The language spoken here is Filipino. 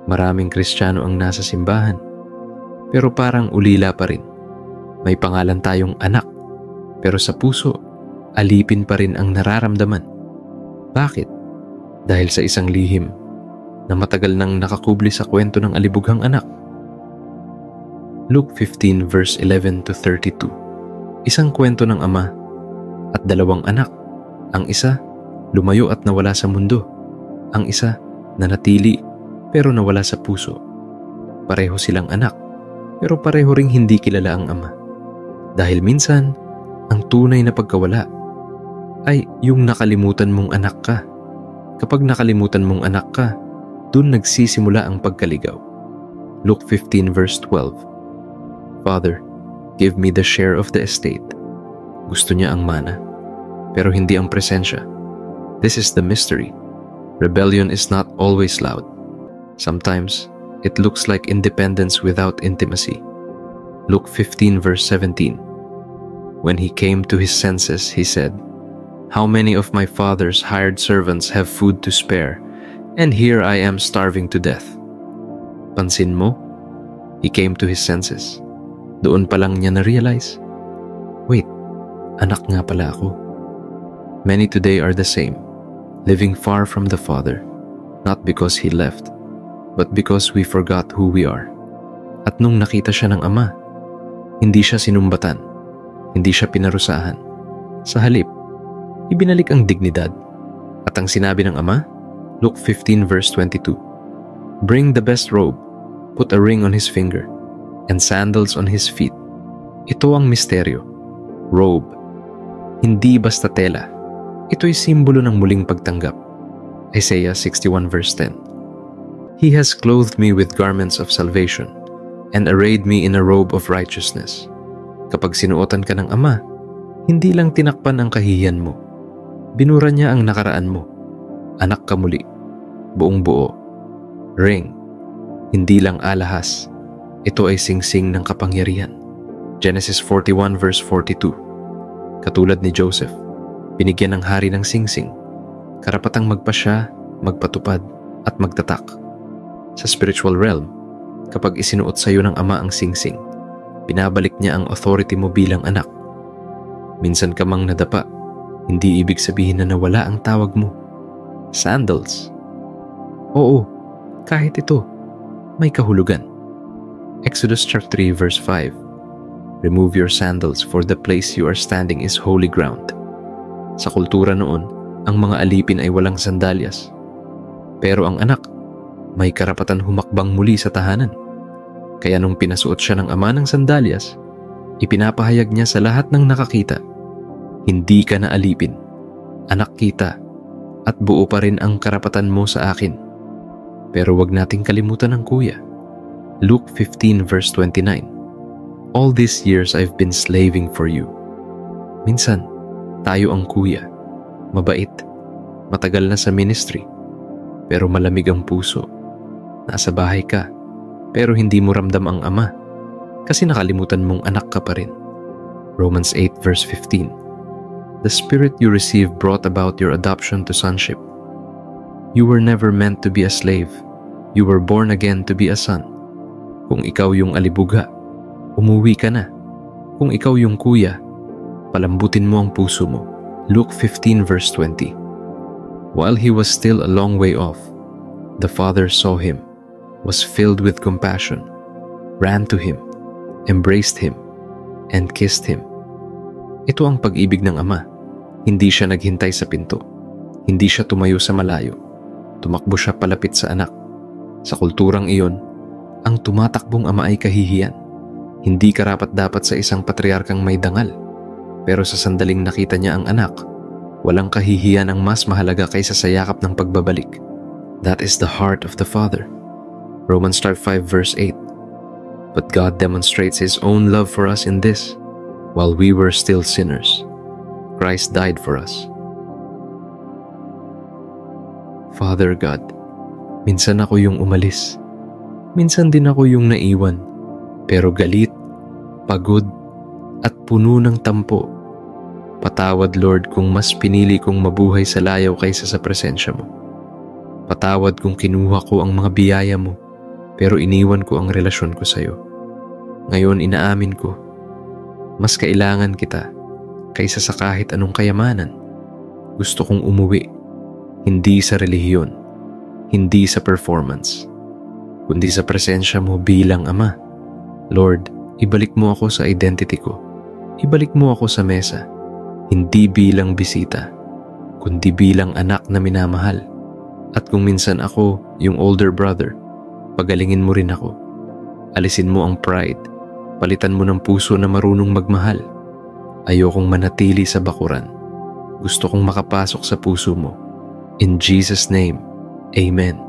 Maraming Kristiyano ang nasa simbahan, pero parang ulila pa rin. May pangalan tayong anak, pero sa puso, alipin pa rin ang nararamdaman. Bakit? Dahil sa isang lihim na matagal nang nakakubli sa kwento ng alibughang anak. Luke 15 verse 11 to 32. Isang kwento ng ama at dalawang anak. Ang isa, lumayo at nawala sa mundo. Ang isa, nanatili pero nawala sa puso. Pareho silang anak, pero pareho ring hindi kilala ang ama. Dahil minsan, ang tunay na pagkawala ay yung nakalimutan mong anak ka. Kapag nakalimutan mong anak ka, dun nagsisimula ang pagkaligaw. Luke 15 verse 12. Father, give me the share of the estate. Gusto niya ang mana, pero hindi ang presensya. This is the mystery. Rebellion is not always loud. Sometimes, it looks like independence without intimacy. Luke 15 verse 17. When he came to his senses, he said, "How many of my father's hired servants have food to spare, and here I am starving to death?" Pansin mo? He came to his senses. Doon pa lang niya na-realize, wait, anak nga pala ako. Many today are the same, living far from the Father, not because He left, but because we forgot who we are. At nung nakita siya ng Ama, hindi siya sinumbatan, hindi siya pinarusahan. Sa halip, ibinalik ang dignidad. At ang sinabi ng Ama, Luke 15 verse 22, "Bring the best robe, put a ring on his finger, and sandals on his feet." Ito ang misteryo. Robe, hindi basta tela. Ito'y simbolo ng muling pagtanggap. Isaiah 61 verse 10. He has clothed me with garments of salvation and arrayed me in a robe of righteousness. Kapag sinuotan ka ng Ama, hindi lang tinakpan ang kahihiyan mo. Binura niya ang nakaraan mo. Anak ka muli, buong buo. Ring, hindi lang alahas. Ito ay singsing ng kapangyarihan. Genesis 41 verse 42. Katulad ni Joseph, binigyan ng hari ng singsing, karapatang magpasya, magpatupad, at magtatak. Sa spiritual realm, kapag isinuot sa iyo ng Ama ang singsing, binabalik niya ang authority mo bilang anak. Minsan ka mang nadapa, hindi ibig sabihin na nawala ang tawag mo. Sandals. Oo, kahit ito, may kahulugan. Exodus chapter 3 verse 5. Remove your sandals, for the place you are standing is holy ground. Sa kultura noon, ang mga alipin ay walang sandalyas. Pero ang anak, may karapatan humakbang muli sa tahanan. Kaya nung pinasuot siya ng Ama ng sandalyas, ipinapahayag niya sa lahat ng nakakita, hindi ka na alipin, anak kita, at buo pa rin ang karapatan mo sa akin. Pero wag nating kalimutan ang kuya. Luke 15 verse 29. All these years I've been slaving for you. Minsan, tayo ang kuya, mabait, matagal na sa ministry, pero malamig ang puso. Nasa bahay ka, pero hindi mo ramdam ang Ama, kasi nakalimutan mong anak ka pa rin. Romans 8 verse 15. The Spirit you received brought about your adoption to sonship. You were never meant to be a slave. You were born again to be a son. Kung ikaw yung alibugha, umuwi ka na. Kung ikaw yung kuya, palambutin mo ang puso mo. Luke 15 verse 20. While he was still a long way off, the Father saw him, was filled with compassion, ran to him, embraced him, and kissed him. Ito ang pag-ibig ng Ama. Hindi siya naghintay sa pinto. Hindi siya tumayo sa malayo. Tumakbo siya palapit sa anak. Sa kulturang iyon, ang tumatakbong ama ay kahihiyan. Hindi karapat-dapat sa isang patriarkang may dangal. Pero sa sandaling nakita niya ang anak, walang kahihiyan ang mas mahalaga kaysa sa yakap ng pagbabalik. That is the heart of the Father. Romans 5 verse 8. But God demonstrates His own love for us in this: while we were still sinners, Christ died for us. Father God, minsan ako yung umalis. Minsan din ako yung naiwan. Pero galit, pagod, at puno ng tampo. Patawad, Lord, kung mas pinili kong mabuhay sa layaw kaysa sa presensya mo. Patawad kung kinuha ko ang mga biyaya mo pero iniwan ko ang relasyon ko sa'yo. Ngayon inaamin ko, mas kailangan kita kaysa sa kahit anong kayamanan. Gusto kong umuwi, hindi sa relihiyon, hindi sa performance, kundi sa presensya mo bilang Ama. Lord, ibalik mo ako sa identity ko. Ibalik mo ako sa mesa, hindi bilang bisita, kundi bilang anak na minamahal. At kung minsan ako yung older brother, pagalingin mo rin ako. Alisin mo ang pride, palitan mo ng puso na marunong magmahal. Ayokong manatili sa bakuran. Gusto kong makapasok sa puso mo. In Jesus' name, Amen.